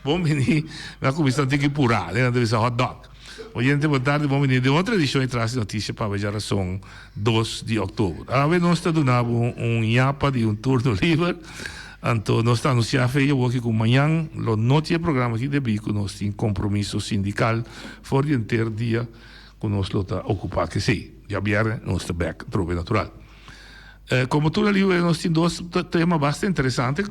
bom venir na comissão tem que purar, né? Deve ser hot dog. Oyente, boa tarde, bom venir de outra edição e traz notícia para a geração 2 de outubro. A ver, nós estamos dando IAPA de turno livre. Então, nós estamos anunciando aqui que amanhã, no noite programa aqui de Bico, nós temos compromisso sindical for o inteiro dia que nós estamos ocupar que sim. Já vieram, nós estamos back, trobe natural. Como turno livre, nós temos dois temas bastante interessantes.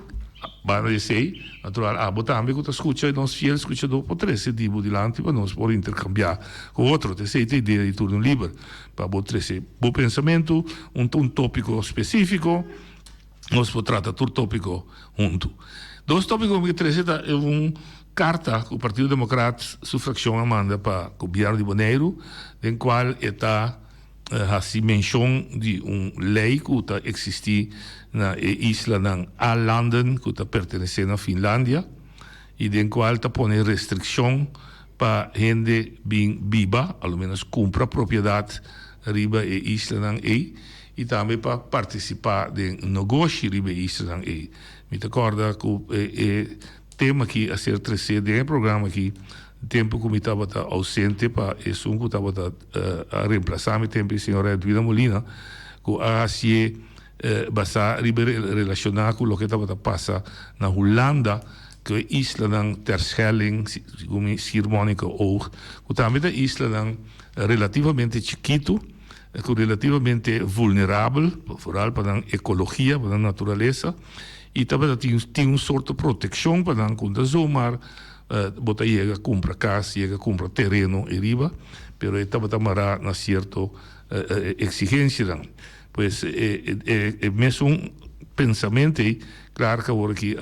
Para dizer, natural, também que escuta, nós fiel escuchador por esse tipo de lante para nós poder intercambiar com outro, terceira ideia de turno livre, para botar esse bom pensamento, um tópico específico, nós podemos tratar todo tópico junto. Dois tópicos que terceira é carta que o Partido Democrata, sua fração, manda para o governo de Bonaire, em qual está assim menção de lei que está existe na isla ng Åland que está pertencendo à Finlândia e em qual está põe restrição para gente bem viva, ao menos compra propriedade riba a isla ng e também para participar de negócio riba a isla ng Me recorda que o tema aqui a ser trazido no programa aqui tempo que eu estava ausente para isso que estava a reemplaçar o tempo a senhora Edwina Molina que assim basta relacionar com o que estava a passar na Holanda que é isla ng Terschelling como Schiermonnikoog ook que também é isla ng relativamente chiquito que relativamente vulnerável vooral para a ecologia para a natureza e também tem sorte de proteção para contra zomaar bota llega compra casa, llega compra terreno e riba, pero estava tamará na cierto exigência. Pues mesmo pensamento claro que agora que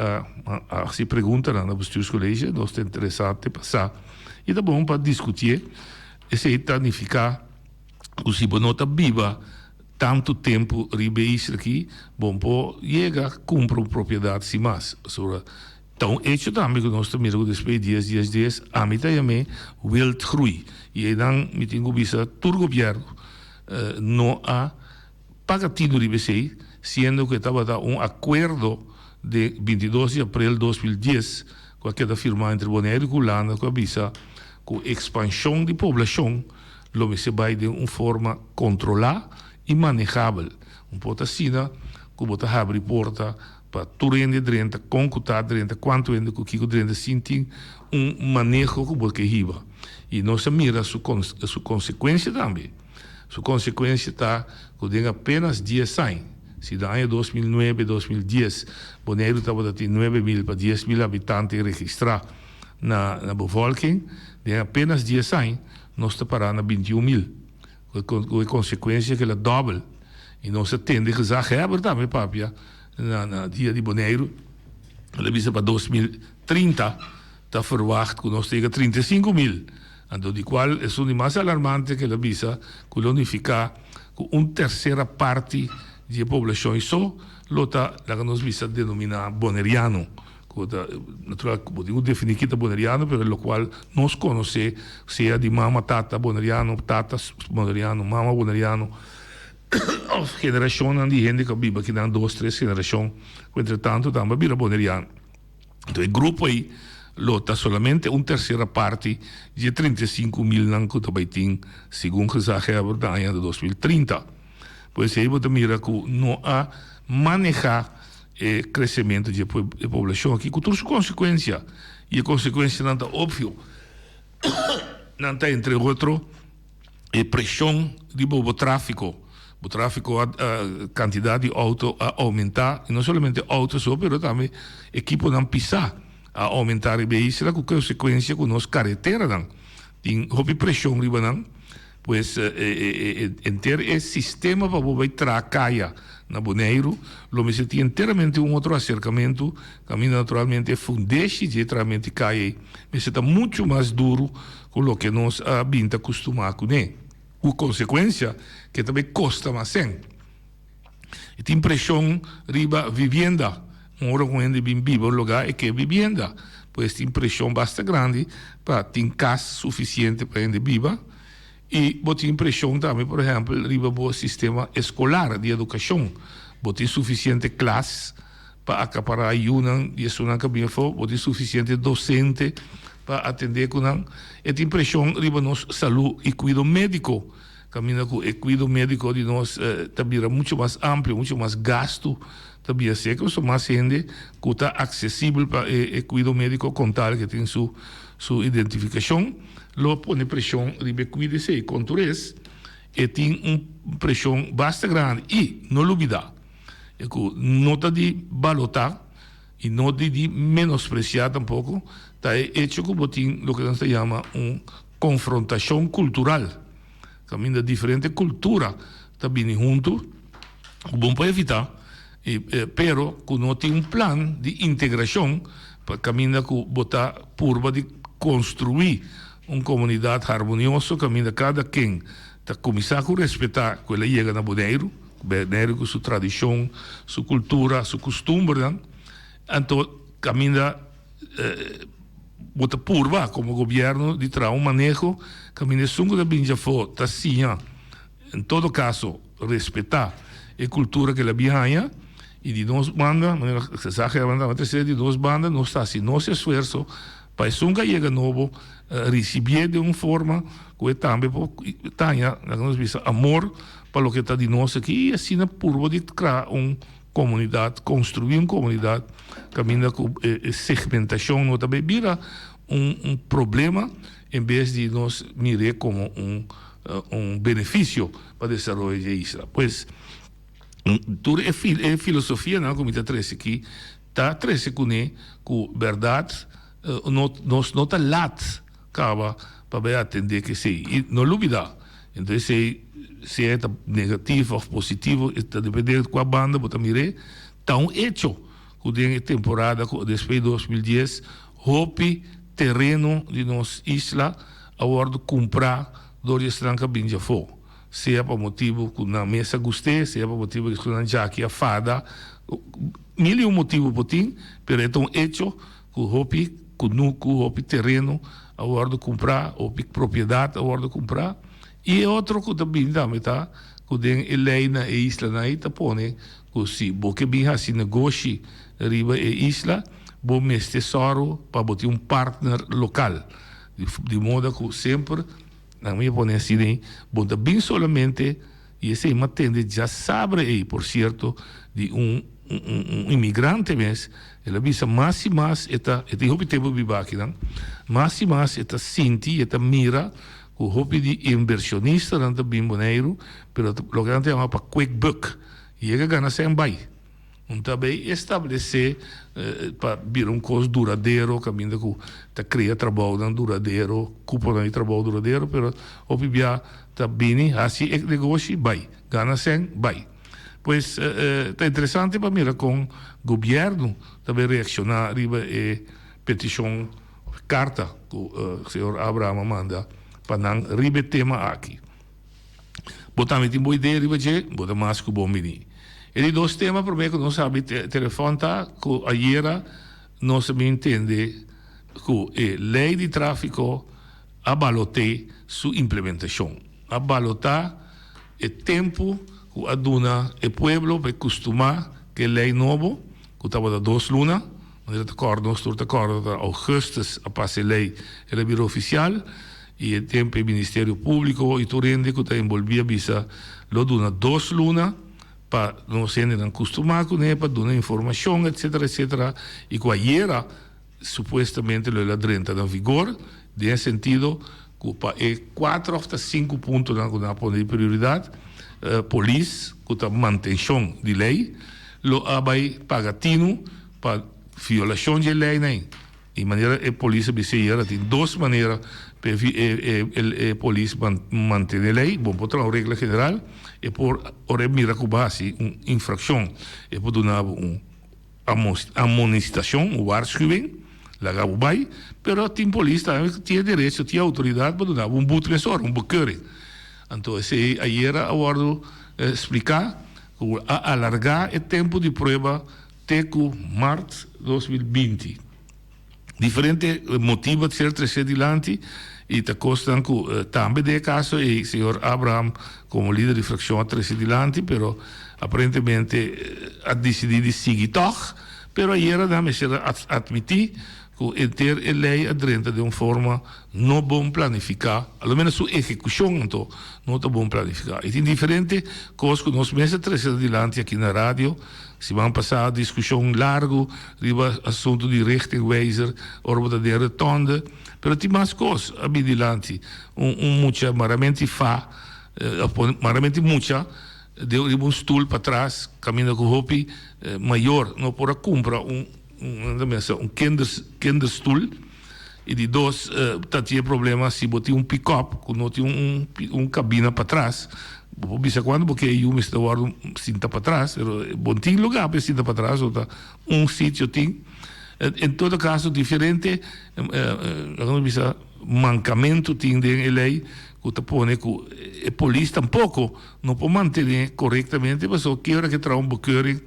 se pergunta na bestuurscollege, nós está interessante passar e tá bom para discutir esse significa que se bonota viva tanto tempo riba isso aqui, bom pô chega compra uma propriedade sem mais, então, hecho também que nós temos que dias, a mim também will groei. E dan me tenho visa todo governo não há pagatino de BC, sendo que estava acordo de 22 de abril de 2010, com aquela firma entre Bonaire e Holanda, com a visa com expansão de população, lo se vai de uma forma controlada e manejável. Pouco assim, que bota abre porta para tudo rende drenta, concutar drenta, quanto rende que o drenta sentir manejo que porque riba. E nós mira sua consequência também. Sua consequência está que tem apenas 10 anos. Se no ano 2009, 2010, Bonaire estava de 9.000 para 10.000 habitantes registrados na bevolking, tem apenas 10 anos, nós estamos parando na 21.000. Com a consequência que ela dobra. E nós temos que exagerar também, papia. Na dia de Bonaire, ela visa para 2030, está verwacht que nós tenha 35.000. Então, de qual é o mais alarmante que ela visa que unificar com uma terceira parte da população. E só, lota, que nós visa denominar boneriano. Natural, podemos definir que é boneriano, mas o qual nós conhecemos, seja de mama, tata, boneriano, mama, boneriano, geração de gente que vive aqui, 2, 3 gerações, entretanto, também vira boneriano. Então, o grupo aí, lota solamente uma terceira parte de 35.000 não que também tem, segundo que já é a verdade, de 2030. Pois aí, você mira que não há manejar crescimento de população aqui, com todas as consequências. E a consequência não está óbvio. Não está, entre outros, pressão de tráfico. O tráfico, a quantidade de autos a aumentar, e não somente autos, mas também equipo não pisar a aumentar e veículos, com consequência que nós carretera não tem pressão riba não, pois ter esse sistema para poder tracaia na Bonaire, lo me tem inteiramente outro acercamento, caminho naturalmente fundeixe diretamente caia, mas está muito mais duro com o que nós vinta acostumar com ele. Com consequência que também custa mais sem. E tem pressão riba vivienda. Hora com gente bem viva, o lugar é que é vivienda. Pois tem pressão bastante grande para ter casa suficiente para gente viva. E tem pressão também, por exemplo, riba o sistema escolar de educação. Tem suficiente classe para acaparar ayunan e isso não cabia for o suficiente docente para atender com não é impressão riba nos saúde e cuidado médico caminha com o cuidado médico de nós também muito mais amplo muito mais gasto também sei que são mais gente que está acessível para o cuidado médico contar que tem sua identificação lo põe pressão riba cuida-se e controle e tem uma pressão bastante grande e não olvidar nota de balotar e não de menospreciar tampouco está hecho que botin lo que se chama confrontação cultural caminho de diferente cultura está vindo junto bom para evitar pero que não tem plan de integração para caminho que botar purba de construir uma comunidade harmoniosa caminho cada quem está começar a respeitar que ele chega na Bonaire com sua tradição, sua cultura, seu costume, então caminha bota purva como governo de trazer manejo, caminha sungo da binja fo tá sim, em todo caso respeitar a cultura que ela binha e de nós banda, se sabe de nós banda, nós está assim nosso esforço para sunga chega novo receber de uma forma que também tenha nós visa amor para o que está de nós aqui e assim na purva de criar uma comunidade, construir uma comunidade, caminha com segmentação, não também vira problema em vez de nós mirar como benefício para o desenvolvimento de Israel. Pois, tudo é filosofia, não, como está três aqui, está três com verdade, nós não está lá, acaba para atender que sei, e não dúvida, então se é negativo ou positivo, está dependendo de qual banda você mire, está hecho que a temporada depois de 2010, hope terreno de nossa isla a hora de comprar dois estranca binja fo. Seja para motivo que na mesa gostei, seja para motivo que na jaque a fada, mil motivo botim, pero é tão hecho que hope terreno a hora de comprar, hope propriedade a hora de comprar. E outro que também tá que tem lei na isla na ita pone que se boque bem assim negócio riba e isla bom mês tesouro para botar partner local de modo que sempre na minha pone assim bom bem solamente e esse matende já sabe aí por certo de imigrante mesmo ela visa mais e mais eta hope tempo biba aqui não mais e mais eta senti eta mira o hobby de inversionista não está bem boneiro, pero lo que não tem para quick buck e ele ganha sem bai. Também estabelecer para vir coisa duradouro, caminho que está criando trabalho não duradouro, cupo não trabalho duradouro, pero hobby bia está bem assim é negócio bai, ganha sem bai. Pois está interessante para mim com o governo também reaccionar riba e petição carta que o senhor Abraham manda para não ribe tema aqui. Botamos em boa ideia, ribe je, botamos mais que bom menino. Ele dois temas, por que não sabe telefone tá, que ayer não se me entende que a lei de tráfico abalote sua implementação. Abalotar o tempo que a dona o pueblo vai acostumar que a lei nova, que estava da 2 lunas, nós estamos de acordo, augustus a passar a lei, ela virou oficial, e o tempo o Ministério Público e tudo que está envolvido bisa lo duna 2 lunas para não se acostumar com ele, para dar informação, etc, etc. E que ayer, supostamente, a lei está em vigor, nesse sentido, que para 4 ou 5 pontos que não põe prioridade, polícia, que está manutenção de lei, lo vai pagatino para violação de lei, nem. E maneira a polícia brasileira tem 2 maneiras para a polícia manter a lei, bom, por uma regra geral, e por ora mira que base uma infração, e por dar uma amonestação, uma waarschuwing, lá gabo vai, pero tem polícia tem direito, tem autoridade para dar boetresor, bekeuring. Então, ayer a hora explicar, alargar o tempo de prova até março de 2020. Diferente motivo de ser trazer adiante e te costam que também de caso e o senhor Abraham como líder de fração a trazer adiante, pero aparentemente ha decidido seguir toch Pero ayer dame se admitir que ter a lei adrenta de uma forma não bom planificar, pelo menos sua execução então não está bom planificar. E tem diferente coisas que nós mesmos trazemos adiante aqui na rádio. Se vão passar a discussão largo, riba assunto de richtingwijzer, orbita de retonde, pero tem mais coisas adiante. Muita maramente maramente muita deu um stool para trás, caminho com hopi maior, não pode comprar kinderstoel. E de dois, tinha problema se botar pick-up, que não tinha cabina para trás. Bisa quando, porque eu me estava cinta para trás, mas bom, tem lugar para cinta para trás, ou sítio tem. Em todo caso, diferente, mancamento tem de lei, que põe que a polícia tampouco não pode manter corretamente, mas só que hora que traz bekeuring,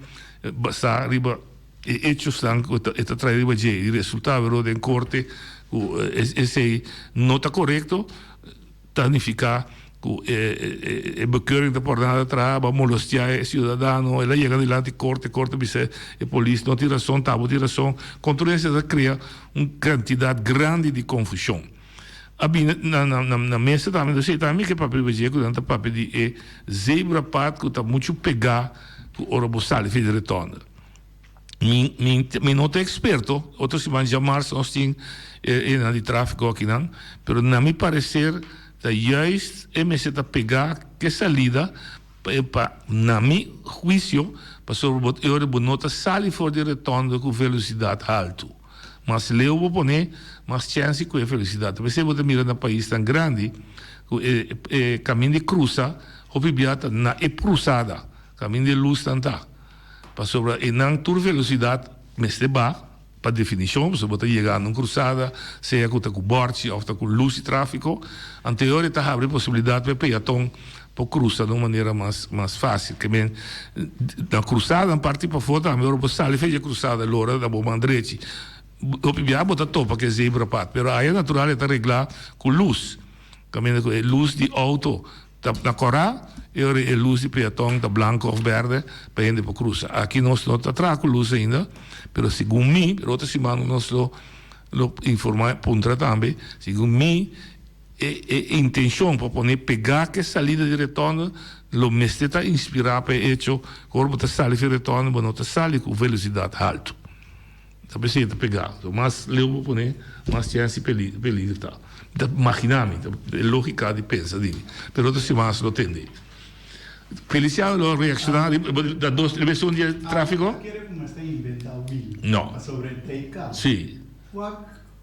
basta arriba hechos estão está traído de e resultado de corte esse não está correto danificar a bekeuring da pornada traba molestar o cidadão ela chega adiante corte dice a polícia não tem razão tabo tem razão contra isso cria uma quantidade grande de confusão na mesa também sei também que papel veja que dentro papel de zebra pat que está muito pegar o robosal de retorno mi não é experto, outros se vão chamar nós temos de tráfico aqui não, pero na me parecer da juist se está pegar que salida para na mi juízo para sobre o nota sali for de retorno com velocidade alta, mas leu vou poner mais chance com a velocidade, você pode mirar no país tão grande que caminho de cruza ou bibiata na cruzada, caminho de luz tanta para sobre e não tur velocidade mas de ba para definição você pode chegar numa cruzada seja com borte ou com luz e tráfego anterior está abre possibilidade para peatão para cruzar de uma maneira mais fácil que bem na cruzada em parte para fora a melhor você ali fez a cruzada lora da bomba direita o pibia bota topa que zebra pat pero aí é natural está arreglar com luz caminho com luz de auto na corá e a luz de peatão está branco ou verde para ir para cruzar. Aqui nós não está com luz ainda, mas segundo mim, outra semana nós lo informar pontra também, segundo mim, a intenção para poder pegar que salida de retorno, lo mestre está inspirar para hecho, corpo está sali de retorno, mas não está sali com velocidade alta. Está precisa pegar, mas leu para poder, mais chance peligro tá. Imaginame, a lógica de pensar dele, mas outra semana lo tende. Feliciano lo reaccionar da dos versões de tráfego? Não. Sobre Teika. Sim.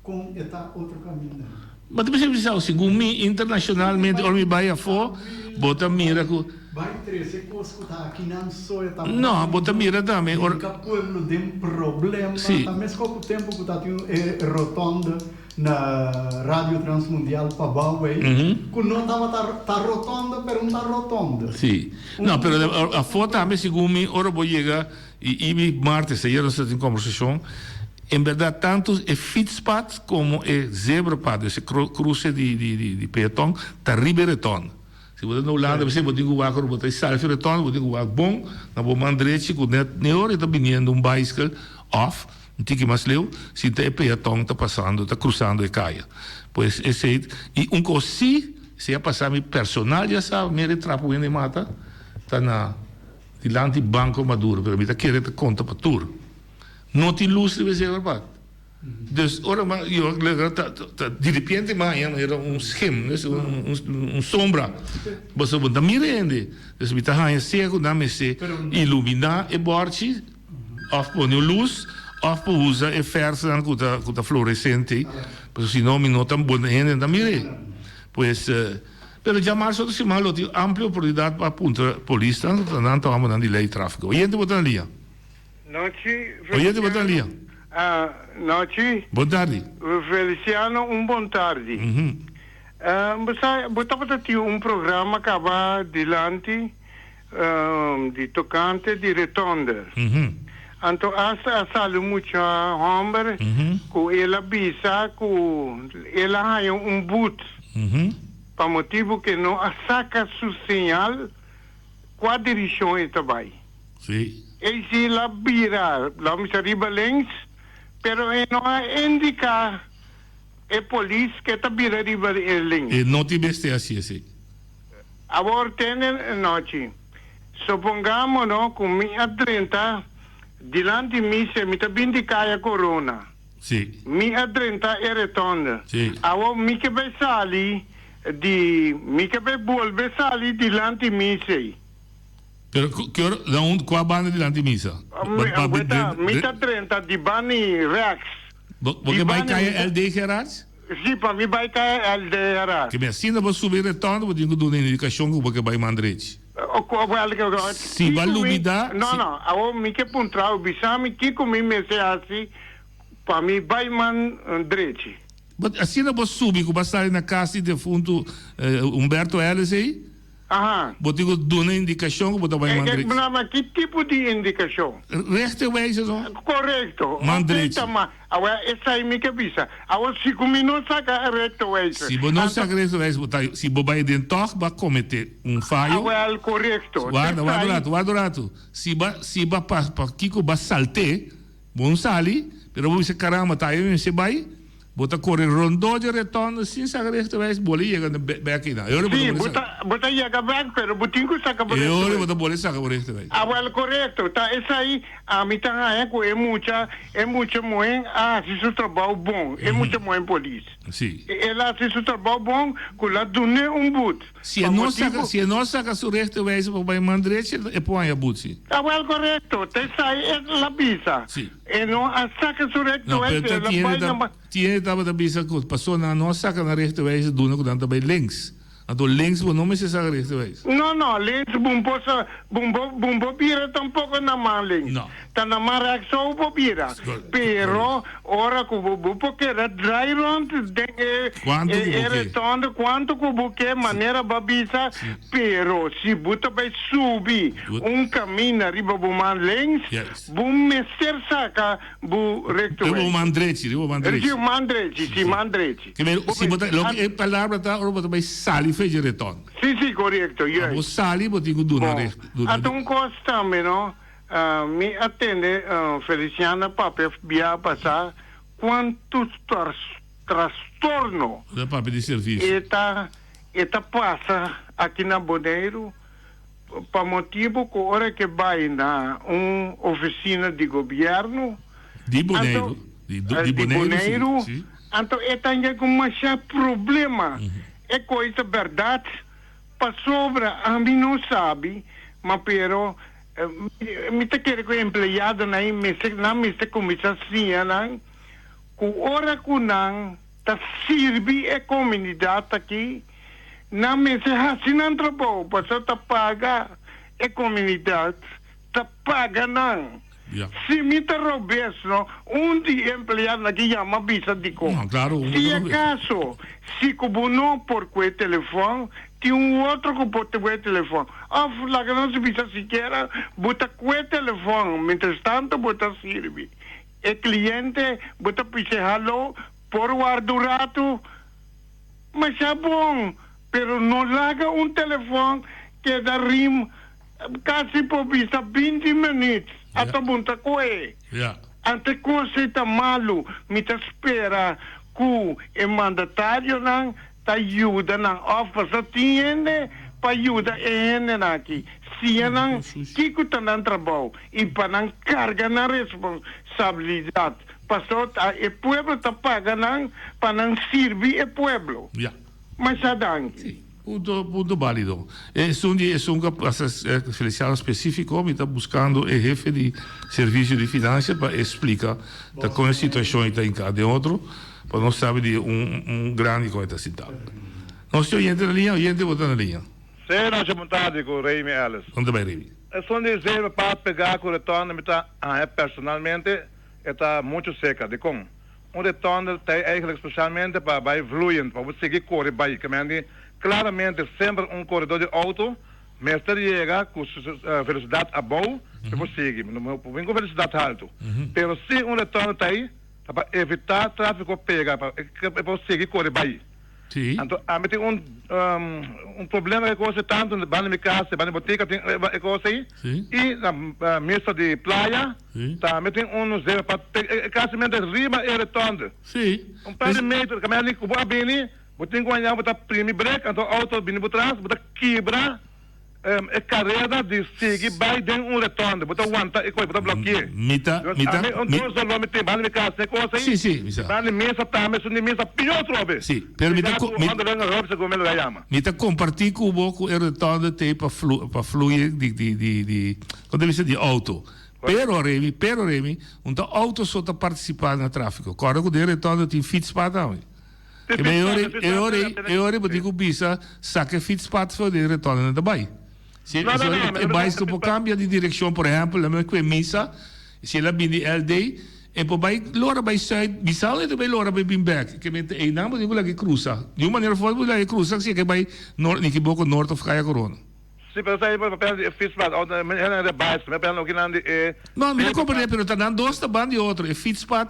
Com esta outro caminho. Mas você precisa, segundo mim, internacionalmente, o vai a fora, bota mira com. Vai trazer coisas que aqui não só está. Não, bota mira também. O povo tem problema. Também com o tempo que está tendo rotonda na Rádio Transmundial para Huawei, que não está rotonda, mas não está rotonda. Sim. Não, mas a foto também, segundo mim, agora vou chegar, e martes, ayer nós temos conversação, em verdade, tanto o fietspad como o zebrapad, esse cruce de peatão, está riberetão. Se você não lado, você pode dizer que você está salve retorno, pode dizer que bom, na boa direita, que na hora está vindo bicycle off, não tem que mais leu, se tem peatão está passando, está cruzando e caia. Pois esse e coisa se passar meu personal já sabe, me retrapo em mata, está na diante banco maduro, pero me está querendo conta para tudo. Não tem luz de você verdade. Dus ora eu de repente manhã era schim, sombra. Você bota mirende, dus me está ganhando cego, dá me se iluminar e borte, of põe luz, of usa e fersa com a fluorescente, porque senão me não tão bom ainda da mire. Pois pero já mais outro semana lo tem ampla oportunidade para apontar polícia, não estamos dando lei tráfico. Oyente botar ali. Noite. Oyente botar ali. Noite. Boa tarde. Feliciano, boa tarde. Você ter programa que vai dilante de tocante de retonda. Então, hasta salo muita homem que ela bisa que ela tem boot. Para motivo que não saca sua sinal, qual direção está vai. Sim. e si la bira, la misa riba links, pero no indica e police que ta bira riba links. E não te beste assim, assim. Agora tem noite. Supongamos, no, com minha 30, dilante de mim, se me ta bindicai a corona. Sim. Minha 30 é retonda. Sim. Agora, mi que vai sair, mi que vai volver sair dilante de mim, sei. Pero qual a banda de missa? Mita 30 di Bani Rex. Porque vai cair LD Gerards? Sim, para mim vai cair LD Gerards. Que me assina para subir retorno, vou ter que dar uma indicação porque vai mandrete. Se vai lumidar... Não, agora me que pontar o bisame que comigo me se assim, para mim vai mandrete. Assim não vou subir, que vai sair na casa de defunto Humberto Ellis aí? Aham. Vou ter que dar uma indicação que vai mandrete. Mas que tipo de indicação? Rechterwijze zo? Correto. Mandrete. Agora, essa aí me que avisa. Agora, se comigo não saca rechterwijze. Se você não saca rechterwijze, se você vai dentro, vai cometer falho. Agora, correto. Guarda rato. Se você para Kiko vai saltar, bom sali, pero você caramba, tá aí, você vai... Bota correr rondou de retorno sem saber rechterwijze, bola chega back na. Sim, bota chega back, pero botinho saca por rechterwijze. Bota bola saca por rechterwijze. Well, correto. Tá, essa aí, a mim tá é muita mãe, se seu trabalho bom, é muita mãe polícia. Sim. Ela se seu trabalho bom, com lá dune boot. Se não saca seu rechterwijze para mandrete, é põe a boot, sim. Well, correto. Tá, essa aí é la bisa. Sim. E não saca seu rechterwijze, ela vai Tiene estava da bisa que passou na nossa saca na rechterwijze doen ook dan daarbij links. Então links vou não me se saca rechterwijze. Não, links bumbo bira tampouco na mão links. Não. Tá na mão só o bira. Pero ora que o bubo que era dry run retorno quanto que o buque maneira babisa, pero se buta vai subir caminho arriba do man links, bum messer saca bu rechterwijze. Eu vou mandrete. Sim, mandrete. Se botar, a palavra tá, ora vai sair fez retorno. Sim, correto. O sali botar com duna. Então costa não, me atende Feliciana Pape via passar quantos transtorno. Da Pape de serviço. Eta passa aqui na Boneiro para motivo que hora que vai na oficina de governo. De Boneiro. De Boneiro. Então eta já com mais problema. É coisa verdade, para sobra, a mim não sabe, mas pero, me está querendo empregado na mesa comissão assim, não, com hora que não, tá serve a comunidade aqui, na mesa assim não trabalha, para tá paga a comunidade, tá paga não. Yeah. Se me interrompes, dia empregado aqui chama bisa de como. Claro, se acaso, se como não por que telefone, tem outro que pode ter telefone. Lá que não se bisa sequer, bota que telefone, mientras tanto, bota serve. O cliente, bota pisehalo, por guardo rato, mas é bom, pero não larga telefone que dá rim, quase por vista 20 minutos. Até bunta coe. Ante coisa tá malo, me tá espera que o mandatário não tá ajuda não, oferta tiene para ajuda ele aqui. Se não, que tá não trabalho e para não carga na responsabilidade. Passou o povo tá paga não para não servir o povo. Mas adanque. Punto válido. Es un Feliciano específico, me está buscando el jefe de servicio de finanzas para explicar cómo la situación está en cada otro, para no saber de un grande como esta citada. No estoy oyente en la línea, oyente vota en la línea. Sí, no se montade con Rey Ellis. ¿Dónde va Rey? Es un deseo para pegar con el retorno, personalmente, está mucho cerca de cómo. Un retorno está eigenlijk especialmente para fluyen, para seguir correr para que claramente sempre corredor de auto, mas chega com velocidade abaixo, e você segue, não com velocidade alta. Mas se retorno está aí, para evitar tráfego pega, para seguir correr aí. Sim. Então, tem um problema que você tanto na minha casa, na botica, tem coisa aí. Sim. E na mesa de praia, Sim. também tem zero para casamento de rima e retorno. Sim. Par de metro, que ali kubo abini, botin ko anya bota primi break, então auto bini botras, bota quebra carreira de seguir by den retorno, bota wanta e coi bota bloqueia. Mita. Só nome tem bani casa, se coisa aí. Sim, misa. Bani mesa também, suni mesa pior trobe. Sim, pero mita compartir com o boco e retorno tem para fluir de quando ele diz de auto. Pero Remy, então auto só está participando no tráfego. Agora o de retorno tem fietspad também. E ora eu digo bisa saque fietspad voor de retorno daarbij. Se vai tu cambia de direção, por exemplo, la minha que missa, se ela vem de LD e poi vai lora vai side, bisa e vai lora vai bim back, que mente e não digo lá que cruza. De uma maneira forma lá que cruza, se que vai norte, que boco norte of Caia Corona. Sim, pero sai para fietspad, ou na bike, me pelo que não de não, me compreendo, pero tá dando dois da de outro, e fietspad,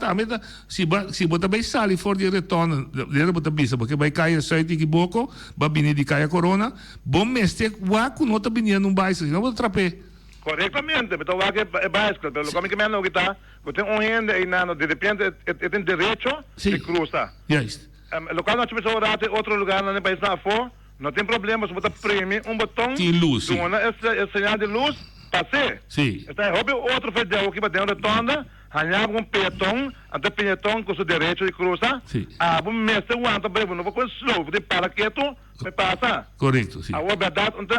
se bota bem sali for de retorno, de bota bisa, porque vai cair side que boco, vai vir de Caia Corona, bom mestre, waku nota binia num bike, não vou trapé. Corretamente, então vai que é básico, pero como que me não que tá, tem gente aí não, de repente tem direito de cruzar. Yes. Local não tivesse outro lugar no país na fora, não tem problema, se botar prêmio, botão, tem luz, sim. É sinal de luz, passei. Sim. Então, outro federal que vai dentro da tonda, ganhava peatão, até peatão com o direito de cruzar. Sim. Bom mestre, não vou coisa slow, de para quieto, me passa. Correto, sim. A verdade, então,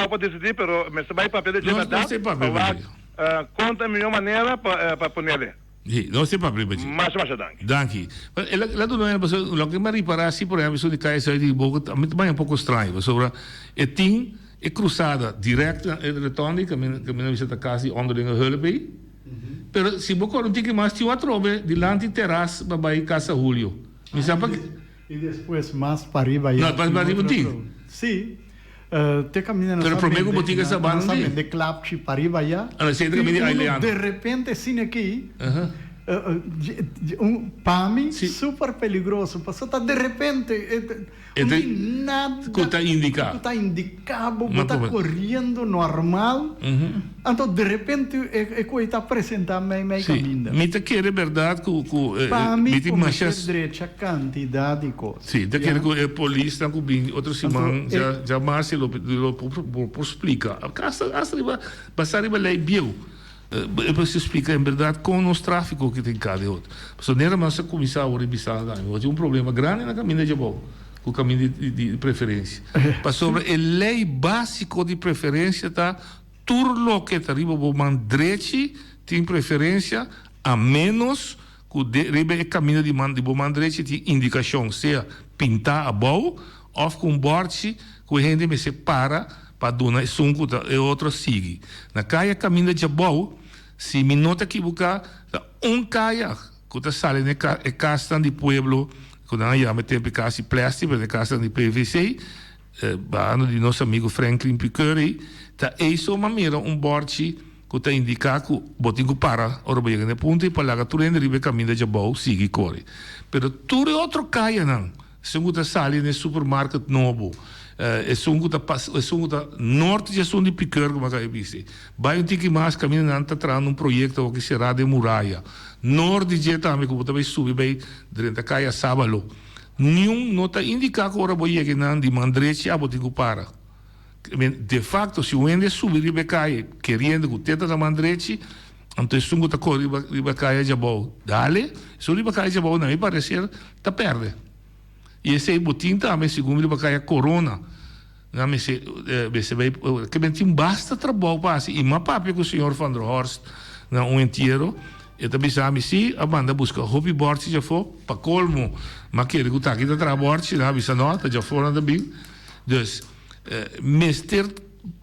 vou decidir, pero me vai papel de verdade. Não sei papel. Conta a melhor maneira para pôr ele. Sim, não sei problema. Mas danke. Danke. Ela não é, o que me reparar, se por exemplo, se cai sair de boca, também é um pouco estranho. Sobre e tem é cruzada direta e retorno, que me visita casa onderlinge hulp aí. Pero se boca não tem que mais tinha outro de lante terraço para vai casa Julio. Me sabe e depois mais para arriba aí. Não, para arriba tem. Sim. Te caminha na pero primeiro botica essa banda de clapchi para arriba aí. De repente sim aqui. Pami super peligroso, passou tá de repente nada está indicado, está correndo normal, então de repente é coisa está apresentando meio caminho. Me te quer verdade que Pami com direita quantidade de coisas. Sim, te quer que a polícia com outro simão já Marcelo por explica. A casa passar riba lei bio. Eu preciso explicar, em verdade, com os tráficos que tem cada outro. Porque não era mais começar a revisar, tinha um problema grande na caminho de Jabal, com o caminho de preferência. Mas sobre a lei básica de preferência, tá? Tudo que está arriba do mandrete tem preferência, a menos que o caminho de mandrete tem indicação, seja pintar a boa, ou com um borte, que a gente me separa, para dar sunco e outro sigue. Na caia caminho de Jabal, se me nota que buscar caia que está saindo de casa de pueblo, que não há mais tempo casa de plástico, de casa de PVC, ano de nosso amigo Franklin Picuri, tá isso maneira borte que está indicar que botinho para ora bem na ponta e para lá tu rende ribe caminho de Jabal sigue corre. Pero tudo outro caia não. Se você está saindo no supermercado novo, é sunguta norte de de Picur, como eu disse. Vai um tique mais caminho está trazendo um projeto que será de muralha. Norte de também, como também subir bem dentro da caia sábado. Nenhum não está indicado que agora vou ir não de mandrete a botigo para. De facto, se o ende subir riba caia, querendo que tenta da mandrete, então sunguta corre riba caia de bom. Dale, se riba caia de bom não me parecer, tá perde. E esse botim também, segundo ele, vai corona. Não me sei, que mentim basta trabalho para assim. E uma papi com o senhor Van der Horst, um inteiro, e também sabe se a banda busca hobbyboard já for para colmo, mas que ele está aqui da trabalho, não avisa nota, já foram também. Então, mestre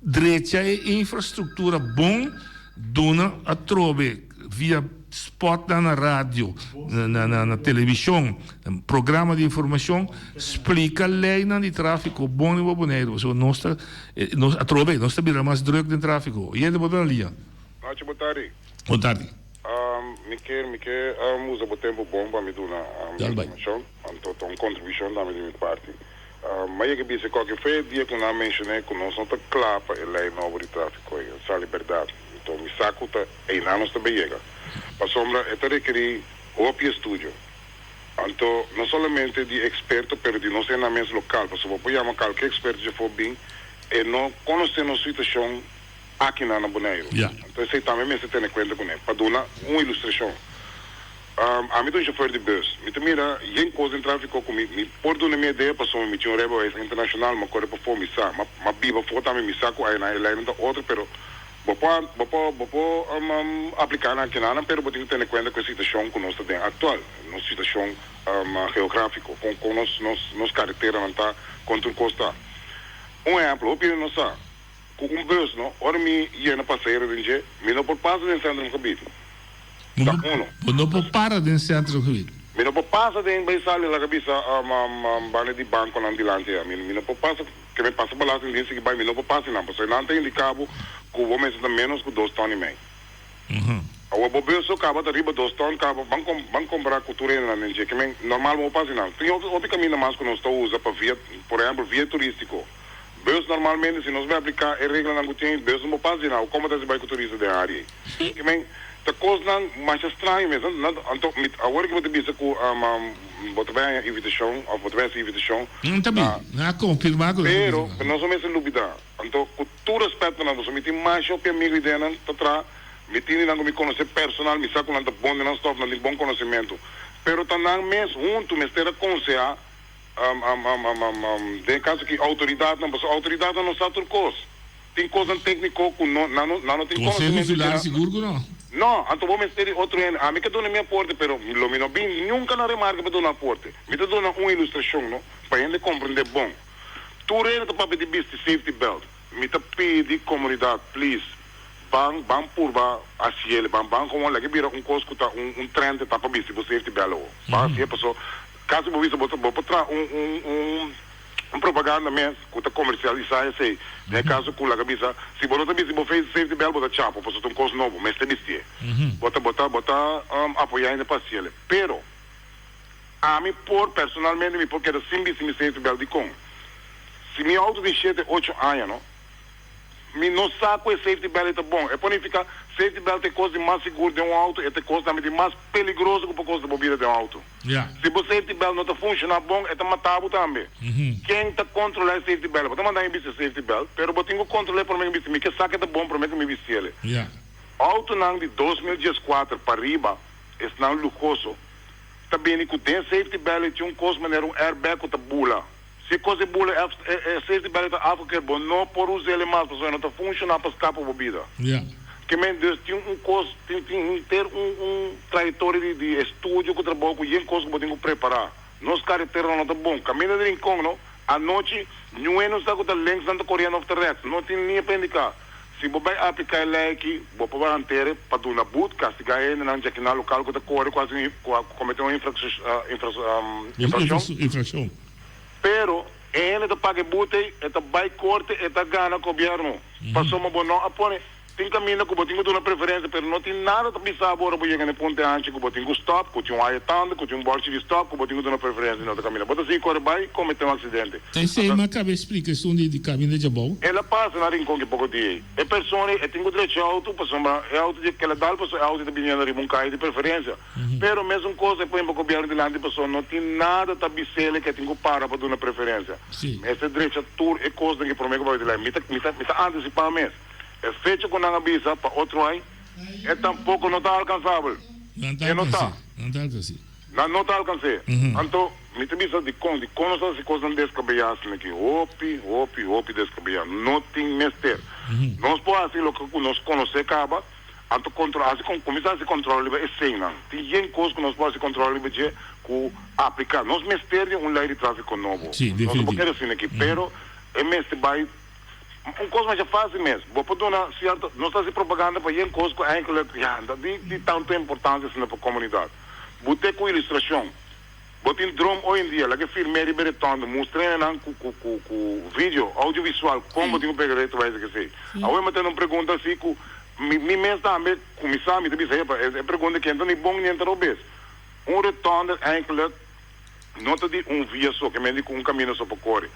direita e infraestrutura bom, dona a trobe via spot na rádio, na televisão, programa de informação, explica a lei de tráfico bom e boneiro. Nós estamos mais druk de tráfico. E é de boa linha. Boa tarde. Boa tarde. Mique, usa o tempo bom para me dar uma informação, então uma contribuição da minha parte. Mas eu que qualquer foi dia que eu mencionei que nós não está claro para a lei nova de tráfico, essa liberdade. Então, me saco tá aí não está bem chega. Para sombra, é requerir outro estúdio. Então, não somente de experto, mas de nós treinamentos local, porque se você chamar qualquer experto já for bem, e não conhecer a situação aqui na Bonaire. Então, você também se tem em conta com ele, para dar uma ilustração. A mim é um chofer de bus. Me mira, em coisa em tráfico comigo, me por dar minha ideia, para somos um rebel internacional, mas corre para fora, me sa, mas biba fora também me saco aí na ele não outra, pero Bopo aplicar aqui na mas tem que ter em conta com a situação que nós temos atual, nossa situação geográfica, com nos carreteras não está contra o costa. Exemplo, opinião nossa, com bus, não, ora me ia na passeira de gente, me não por passar dentro do centro do cabide. Não por para dentro do centro do cabide. Me não por passar dentro vai sair lá cabeça bane de banco não dilante, me não por passar que me passa balança em dentro que vai me não por passar não, porque não tem indicado que o homem está menos que 2 tons e meio. O bobeu só acaba de riba 2 tons, acaba vão comprar cultura na gente que normal não passa não. Tem outro caminho mais que nós estamos usando para via, por exemplo, via turístico. Beus normalmente se nós vai aplicar a regra não tem, beus não passa não. Como está se vai com turista da área? Que a coisa não mais estranha mesmo. Então, agora que eu te disse que botar bem a invitação, ou botar bem essa invitação. Também, não confirmar que pero nós somos sem dúvida. Então, com todo respeito, nós somos mais que amigo de não tá me tinha não me conhecer personal, me saco não tá bom, não estou não tem bom conhecimento. Pero também mesmo junto me ter aconselhar de caso que a autoridade não sabe tudo coisa. Tem coisa técnica que não tem conhecimento. Você seguro não? Não, então vamos ter outro ano. A mim que dou na minha porta, pero lo mino bem, nunca na remarca para dar na porta. Me dá uma ilustração, não? Para ele compreender bom. Tu rei do papel de business safety belt. Me tá pedi comunidade, please. Bang purba a cielo, bang como lá que vira coisa que tá trem de tapa business safety belt. Bang se passou. Caso você botar propaganda mesmo, que tá comercializar esse, né, caso que lá cabeça, se você também se fez safety belt bota chapo, porque tem coisa novo, mas tem bestia. Bota apoiar ainda para cielo. Pero a mim personalmente me porque era simples me safety belt de com. Se me auto de 7-8 anos, não? Me não sabe que safety belt é bom. É para ficar safety belt é coisa mais segura de um auto, é coisa também mais perigosa que a coisa de bobina de um auto. Se o safety belt não está funcionando bom, é matável também. Quem está controlando o safety belt? Você manda em bici safety belt, pero eu tenho que controlar para mim bici, que saca é bom para mim que me bici ele. Auto não de 2014 para riba, é não luxuoso. Também que tem safety belt tinha coisa maneira airbag que tá bula. Se coisa bula é safety belt algo que é bom, não por usar ele mais, porque não está funcionando para escapar a bebida. Que Deus tinha coisa, tem ter trajetória de estúdio que trabalho com e coisa que eu tenho que preparar. Nos carreteros não está bom. Caminho de rincão, não? À noite, não está com o link Santa Coreana of the Rex, não tem nem para indicar. Se você vai aplicar a lei aqui, você vai manter para dar uma boot, castigar ele, não já que na local que está correndo quase cometer uma infração. Pero ele está paga boot, está vai corte, está gana com o governo. Passou uma boa não, apone. Tem caminho que eu tenho uma preferência, mas não tem nada para pensar agora para chegar no ponto antes, que eu tenho stop, que eu tenho um aetando, que eu tenho um bolso de stop, que eu tenho uma preferência no caminho. Bota assim, corre vai, comete um acidente. Tem sei, mas cabe explicação de caminho de bom. Ela passa na rincão que pouco dia. É pessoa, eu tenho direito a auto, é auto de que ela dá, é auto de binha de um carro de preferência. Pero mesmo coisa, põe para o governo de lá de pessoa, não tem nada para biceler que tenho para dar uma preferência. Esse direito a tour é coisa que promete que vai de lá. Me está antecipando mesmo. É feito com a avisa para outro ano, é tampouco não está alcançável. Não está alcançável. Então, me avisa de conhecer as coisas descabelladas aqui. Opi, descabellado. Não tem mestre. Nós podemos fazer o que nós conhecemos, acaba, então começar a se controlar, é sem, não. Tem coisas que nós podemos controlar, que aplicar. Nós mestre lei de tráfico novo. Sim, nós não queremos assim aqui, pero é mestre vai coisa mais fácil mesmo. Vou poder certo, não está se propaganda para ir coisa de tanta importância para a comunidade. Vou ter com ilustração. Vou ter drone hoje em dia, lá que filmei e beretando, mostrei com vídeo, audiovisual, como tenho pegar isso vai ser. Agora eu tenho uma pergunta assim, mi mens também, começar, me dizer, é pergunta que entra nem bom nem entra obês. Retorno eigenlijk, nota de via só, que me diz caminho só para correr.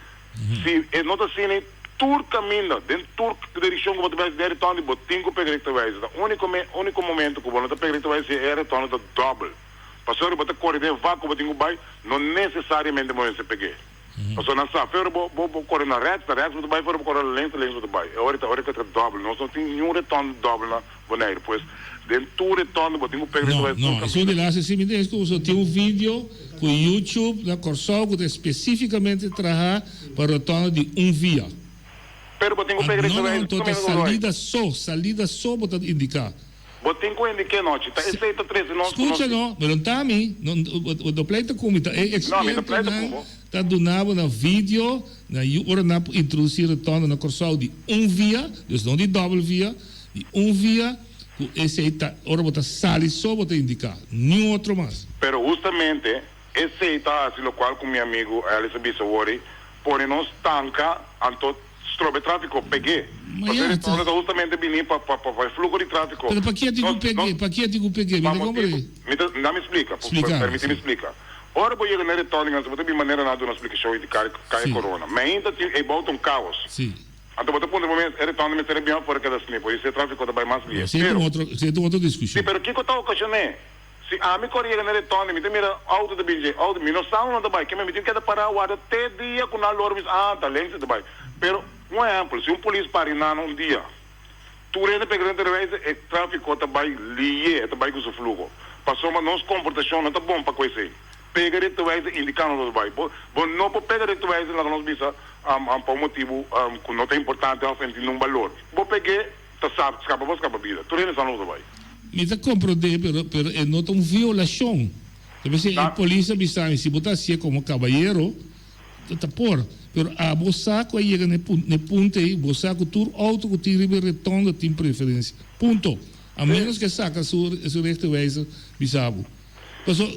Se nota assim, nem tour caminho, dentro tour direção que você vai dar retorno, de botinho para direita vai. O único momento que você para direita vai ser é retorno da double. Passou você correr de vácuo, botinho vai, não necessariamente você pegar. Passou não sabe, vou correr na reta, você vai for correr lento, você vai. É hora que é double, não tem nenhum retorno double na boneira, pois dentro tour retorno, botinho para direita vai. Não, isso de lá se me diz que você tem vídeo com YouTube na Corsol que especificamente trabalha para o retorno de via. Pero botinho para direita vai. Não, salida só botar indicar. Botinho com indicar noite, tá aceita 13 não. Escuta não, mas não tá a mim, o do pleito como tá, tá donado na vídeo, na hora na introduzir retorno na Corsol de via, dus não de double via, de via. Esse aí tá, ora botar sali só botar indicar, nenhum outro mais. Pero justamente esse aí tá assim, o qual com meu amigo Alice Bissawori, porém não estanca, anto strobe tráfico peguei. Mas ele tá justamente vindo para fluxo de tráfico. Mas para que digo peguei? Para que digo peguei? Me não me explica, permite me explicar. Ora vou ir na retorno, mas vou ter maneira nada uma explicação de cai corona. Mas ainda é bota caos. Sim. Então, você pode momento, ele está no meio bem fora cada snipo, isso é tráfico também mais livre. Sim, tem outra discussão. Sim, mas o que eu estou ocasionando? Se a mim corria na retorno, me mira auto de BJ, auto de minosauro não também, que me tem que parar o ar até dia com a lormis, tá lento também. Pero, um exemplo, se polícia parar num dia, tu rende pegando é tráfico também lié, também com o fluxo. Passou uma nossa comportação não tá bom para conhecer. Pega diretamente indicando os vai. Bom, não pode pegar diretamente na nossa visa por um motivo que não é importante, ofendido um valor. Vou pegar, tá sabe, escapa a vida. Tu rende só não vai. Me está compreendendo, pero é nota violação. Deve ser a polícia me se botar assim como caballero, tá por. Pero a bosaco aí chega ne ponto aí, bosaco tur auto que tira e retorno tem preferência. Ponto. A menos que saca su resto vezes, bisabo.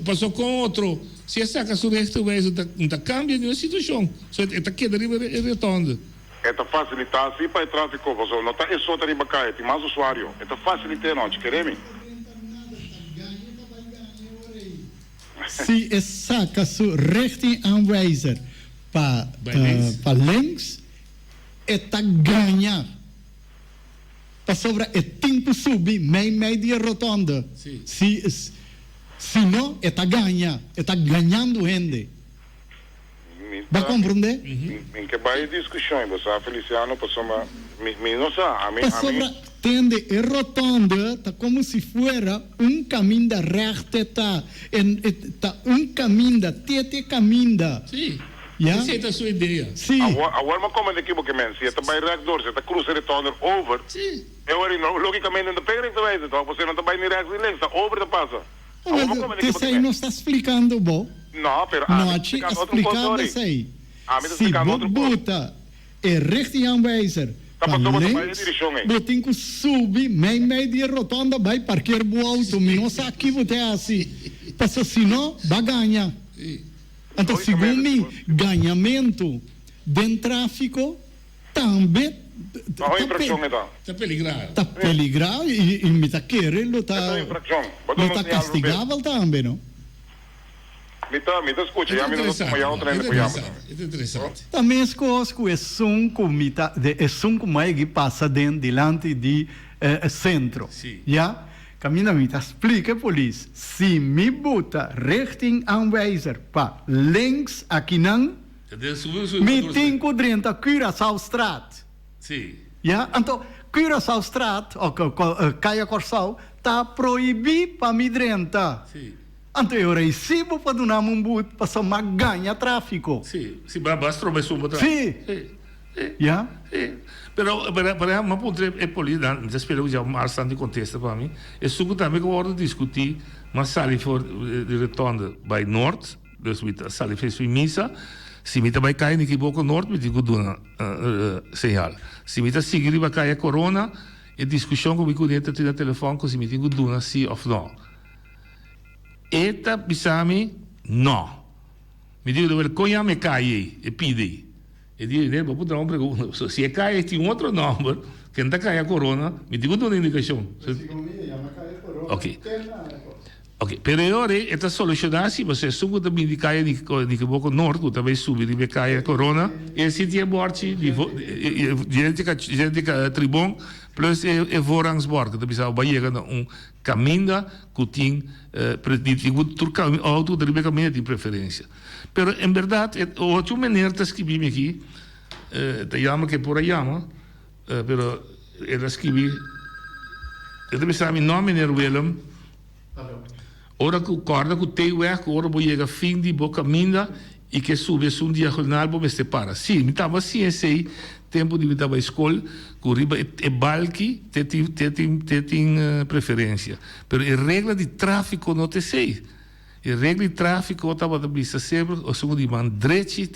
Passou com outro. Se saca su resto vezes, não cambia nenhuma situação. Só está queda e retorno. É facilitar, se para o tráfico, não está só para ribacar, tem mais usuário. É facilitar, não, te queremos? Se saca su richtingaanwijzer para links, está ganhar. Para sobre é tempo subir, meia rotonda. Se não, está ganhar. Está ganhando gente. Vai compreender? Em que vai discussão, você Feliciano, passou uma... não sabe, Passou tende e rotonda, tá como se fuera caminho da reta, tá caminho da tete caminho. Sim. Yeah? Essa é a sua ideia. Sim. Agora, mas como é que você está bem reactor, você está cruzando retorno over. Sim. Logicamente, não pega direito, então você não está bem nem reactor, está over da passa. Mas você aí não está explicando, bom? Não, pero não te explicando isso aí. Se bota é richtingaanwijzer para links, botem que subir, meia de rotonda, vai parquear o auto, não sabe que você é assim. Porque senão, vai ganhar. Então, segundo ganhamento dentro tráfico, também está peligrado. Está peligrado e me está querendo, está castigável também, não? Me escuta, já me não é interessante. Também as coisas que é mais que passa delante de centro. Já? Caminha me explica polícia. Se me bota richtingaanwijzer para links aqui não, me tem que dentro Curaçao-straat. Sim. Ja? Então, Curaçao-straat, ou Caia Corsol, está proibido para me dentro. Sim. Então eu recebo para dar um boot para só ganhar tráfico. Sim, se basta trocar sua Sim. Já? Sim. Pero uma ponto é polícia, não espero que já bastante contexto para mim. É suco também que eu vou discutir, mas sali for de retorno by norte, dus sali fez missa, se me vai cair aqui pouco norte, me digo duna señal. Se me seguir vai cair corona, é discussão comigo dentro do telefone, se me digo duna sim ou não. Eta bisami, não. Me digo, vergonha me cai e pide. E dice, vou dar uma pergunta. Se é cai tem outro número, que não cai a corona, me diga uma indicação. Ok. Ok, per ora è soluzionarsi, ma se subito também di caia di poco nord, também subir di caia corona, e se tiver morte, gente que tribun, plus e voorrangsborg, dat bisa baie na caminho que tem auto de caminho de preferência. Pero em verdade, outra maneira de escrever aqui, te chama que por aí chama, pero ele escreve, eu também sabe nome né Willem. Ora que corda que tem o erro, ora vou chegar fim de boa caminho e que sube um diagonal para me separar. Sim, me estava assim esse tempo de me estava escola, que riba é balque, tem preferência. Mas a regra de tráfico não te sei. A regra de tráfico estava de vista sempre, o segundo de mandrete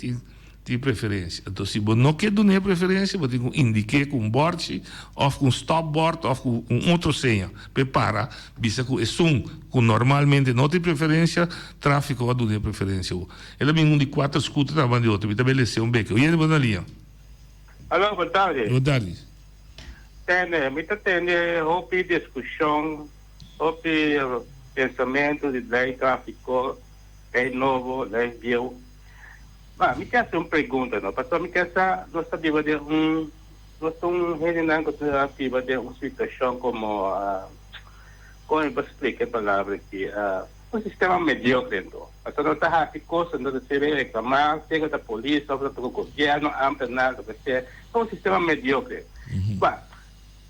tem preferência. Então, se você não quer dar preferência, você tem que indicar com um board, ou com um stopboard, ou com outra senha. Prepara, vista que que normalmente não tem preferência, tráfico vai dar preferência. Ele é de 4 scooters na banda de outro, me estabeleceu beco. E ele vai na linha. Alô, boa tarde. Boa tarde. Tem houve discussão, houve pensamento de lei tráfico, lei novo, lei bio. Mas me quer uma pergunta, não? Pastor, me quer nós sabemos de nós estamos realizando de uma situação como eu vou explicar a palavra aqui, sistema medíocre, então. Pastor, não está aqui coisa, não se vê reclamar, chega da polícia, ou do governo, ampla nada, é um sistema medíocre. Mas,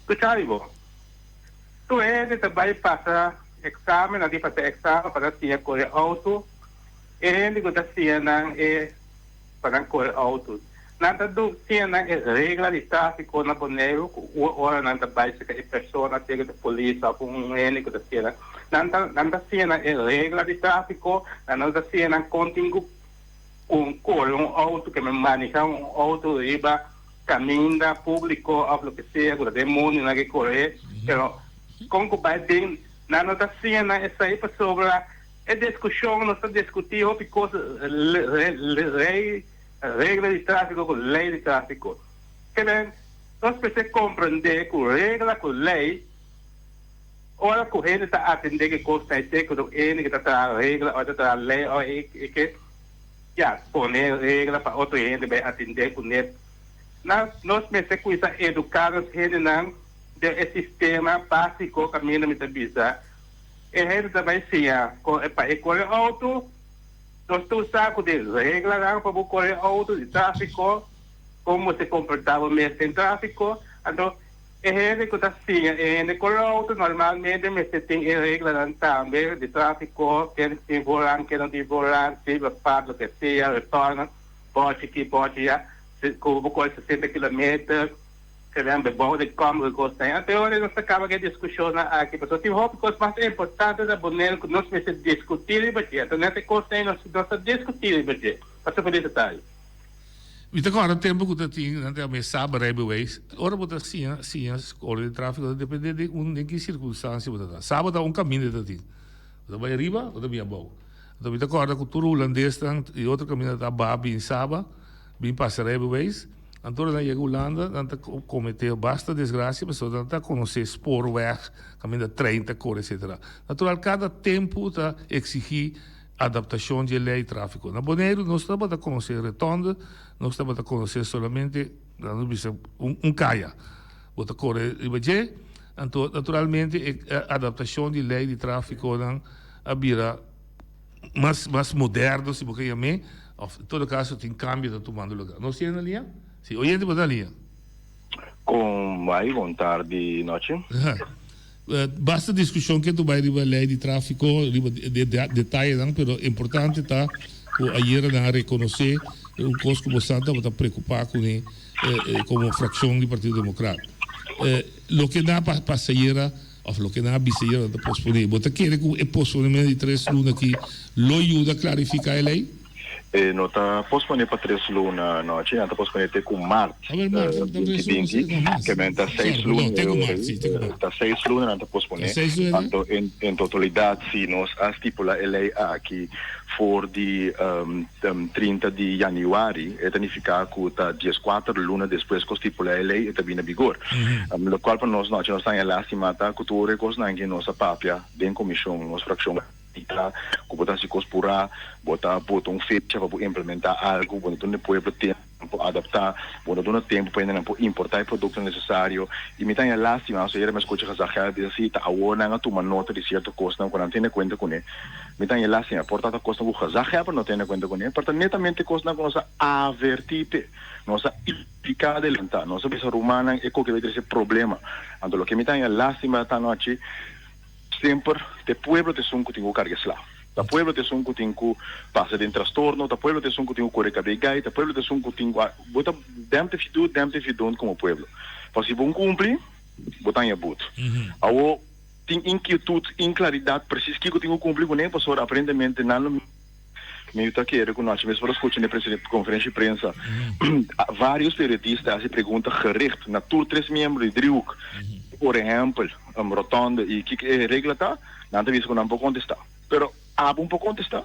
tu sabe, tu também passa exame, não fazer exame para ter correr auto, e ele que está sendo para correr auto. Nada do tinha regra de tráfico na Bonaire, ora nada básica e pessoa chega da polícia com ele que está sendo. Nada tinha regra de tráfico, nada tinha contigo correr auto que me maneja auto riba caminho público ou o que seja, o demônio na que correr, pero como vai bem, nada tinha essa aí para sobre a discussão, nós estamos discutindo porque regra de tráfico com lei de tráfico. Nós precisamos compreender que regra com lei, ora que ele está atendendo que custa que ele que está a regra, ou está a lei, ou que já põe regra para outro gente vai atender com ele. Nós precisamos educar os gente não do sistema básico caminho de bisa. E ele também se para escolher auto, nós estamos sacos de regras para correr auto de tráfico, como se comportava mesmo em tráfico. Então, ele que está assim, ele corre auto, normalmente, mas tem regras também de tráfico, que tem volante, que não tem volante, se vai para o que seja, retorna, pode aqui, pode já, como corre 60 km, que vem bom de como gostam. Então, nós acabamos de discussão aqui, pessoal. Tem uma coisa mais importante da Bonaire que nós precisamos discutir e bater. Então, nessa coisa nós discutir e bater. Passa por esse detalhe. Então, agora, o tempo que eu tinha, até a mesa, Railways, ora, botar sim, a escola de tráfego, depende de que circunstância você está. Sábado, caminho de ti. Você vai arriba, ou vai abaixo. Então, agora, com o holandês, e outro caminho está abaixo, em sábado, bem passa Railways. Então, na Holanda, não cometeu bastante desgraça, mas não está conhecer spoorweg, caminho de 30 cor, etc. Natural, cada tempo está exigir adaptação de lei de tráfico. Na Bonaire, nós estamos a conhecer retonda, nós estamos a conhecer somente caia. Bota cor e budget, então, naturalmente, a adaptação de lei de tráfico não abrirá mais moderno, se você quer, em todo caso, tem câmbio de tomando lugar. Nós temos na linha? Sim, oyente para a linha. Com vai, boa tarde, noite. Basta discussão que tu vai riba lei de tráfico, riba detalhe, não, pero importante tá o ayer na reconhecer coisa como Santa está preocupado com como fração do Partido Democrático. Lo que dá para passageira, ou lo que dá passageira da posponer. Você quer que o posponemento de 3 lunas aqui lo ajuda a clarificar a lei? nota pospone para 3 luna noche, nota pospone te com março. Que menta 6 luna, está 6 luna nota pospone. Tanto em totalidade se nós estipula ele aqui for de 30 de januário, é significa que tá dias 4 luna depois que estipula ele e tá vindo a vigor. No qual para nós nós está lá cima tá cultura coisa não que nossa papia bem comissão, nossa fração que botar se cospura, botar fecha para implementar algo, botar no pueblo tempo para adaptar, botar no tempo para ainda importar o produto necessário. E me tem lástima, se eu me escuto que já diz assim, tá agora não toma nota de certa coisa, não quando tem conta com ele. Me tem lástima, portanto a coisa que já não tem conta com ele, portanto netamente coisa não nossa avertite, nossa implicada lenta, nossa pessoa humana é que vai ter esse problema. Então o que me tem lástima esta noite sempre te pueblo te son que tengo carga slá. Ta pueblo te son que tengo passa de transtorno, ta pueblo te son que tengo corre cabegai, ta pueblo te son que tengo bota demte fidon como pueblo. Fa se bom cumpre, botar em boot. Ao tem inquietude, inclaridade, preciso que eu tenho cumprir com nem pastor aparentemente não me está querendo com nós, mas para escutar na conferência de imprensa, vários periodistas se perguntam gericht na tour 3 membros de driehoek, por exemplo, rotonda e que regra está, nada disso que não pode contestar. Pero há bom para contestar,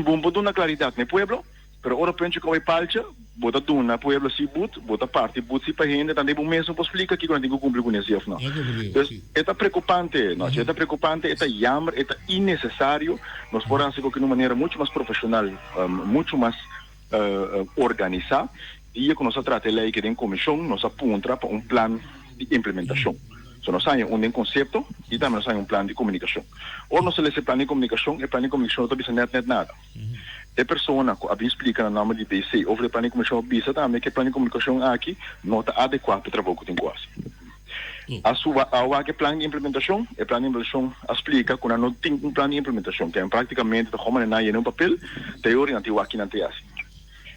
bom para dar uma claridade no pueblo, pero ora penso que vai palcha, bota dar na pueblo se boot, bota parte boot se para gente, também bom mesmo para explicar que quando tem que cumprir com esse não. Então, é preocupante, não, é preocupante, é jammer, é innecessário, nós podemos fazer de uma maneira muito mais profissional, muito mais organizada, e que nós tratamos lei que tem comissão, nós aponta para plano de implementação. So, nós temos conceito e também nós temos plano de comunicação. Ou nós temos esse plano de comunicação não está net nada. A pessoa que explica no nome de BC, ou o plano de comunicação bisa também que o plano de comunicação aqui não está adequado para o trabalho que tem quase. A plano de implementação, o plano de implementação explica que não tem plano de implementação, que é praticamente como não é um papel, teoria não tem aqui não tem assim.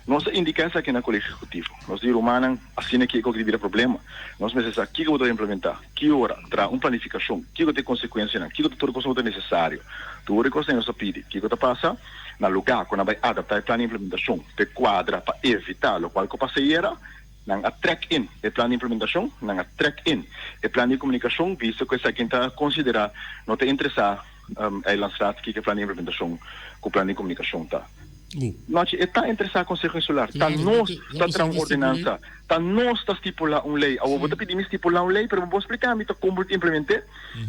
Nossa indicação aqui na colégio executivo, nós de humana assim que é vira problema, nós precisamos que eu vou implementar, que hora traz uma planificação, que eu tenho consequência, que eu tenho coisa necessário, tudo coisa nós pede, que eu passa na lugar quando vai adaptar o plano de implementação, te quadra para evitar o qual que passeira, não a track in, o plano de implementação, não a track in, o plano de comunicação, visto que essa quem está considerar não te interessar a lançar que o plano de implementação, que o plano de comunicação está. Nós está interessado com o Conselho Insular, está nós está trazendo uma ordenança, está nós está estipular uma lei. Eu vou pedir estipular uma lei, mas vou explicar como te implementar,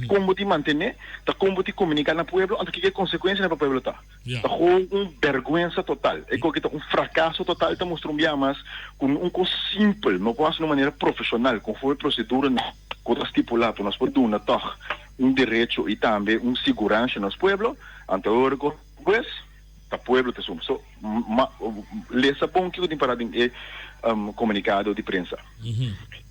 como te manter, como te comunicar no povo, antes que consequência para o povo está. Está com uma vergonha total, é um fracasso total, está mostrando mais com um coisa simples, não pode ser de uma maneira profissional, conforme a procedura que está estipulada, para nós podemos dar um direito e também uma segurança nos povos, anterior depois o pueblo te suma. So, lesa bom que eu tenho parado em comunicado de prensa.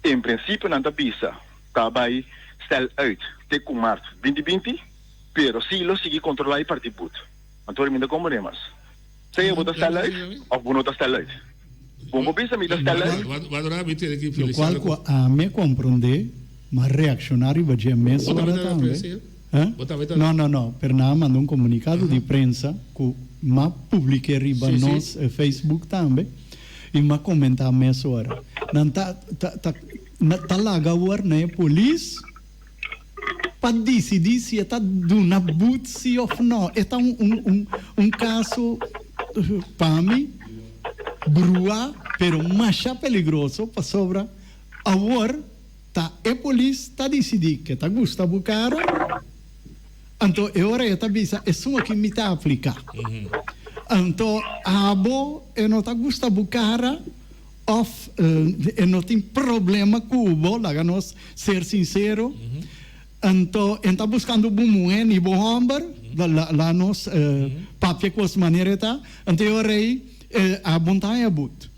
Em princípio, não está bisa, está vai stel uit, te com março 2020, pero se lo seguir controlar e partir puto. Então, eu me dá como é mais. Se eu botar stel uit, ou vou não estar stel uit. Bom, bisa me dá stel uit. O qual a me compreender, mas reaccionário vai ser mesmo também. Não. Pernambuco mandou um comunicado de prensa que ma publiquei riba nos Facebook também e ma comentar mesmo hora. Não tá lá agora né polícia para decidir se está dando boot se ou não. É um caso para mim brua, pero mais peligroso para sobra. Agora tá a polícia está decidir que tá Gustavo Cara. Então, agora eu também é só que me está a aplicar. Então, eu não está Gustavo Cara, eu não tem problema com o Bo, lá nós ser sincero. Então, eu está buscando bom mulher e bom homem, lá nós papel com as maneiras tá. Então, agora a vontade é boot.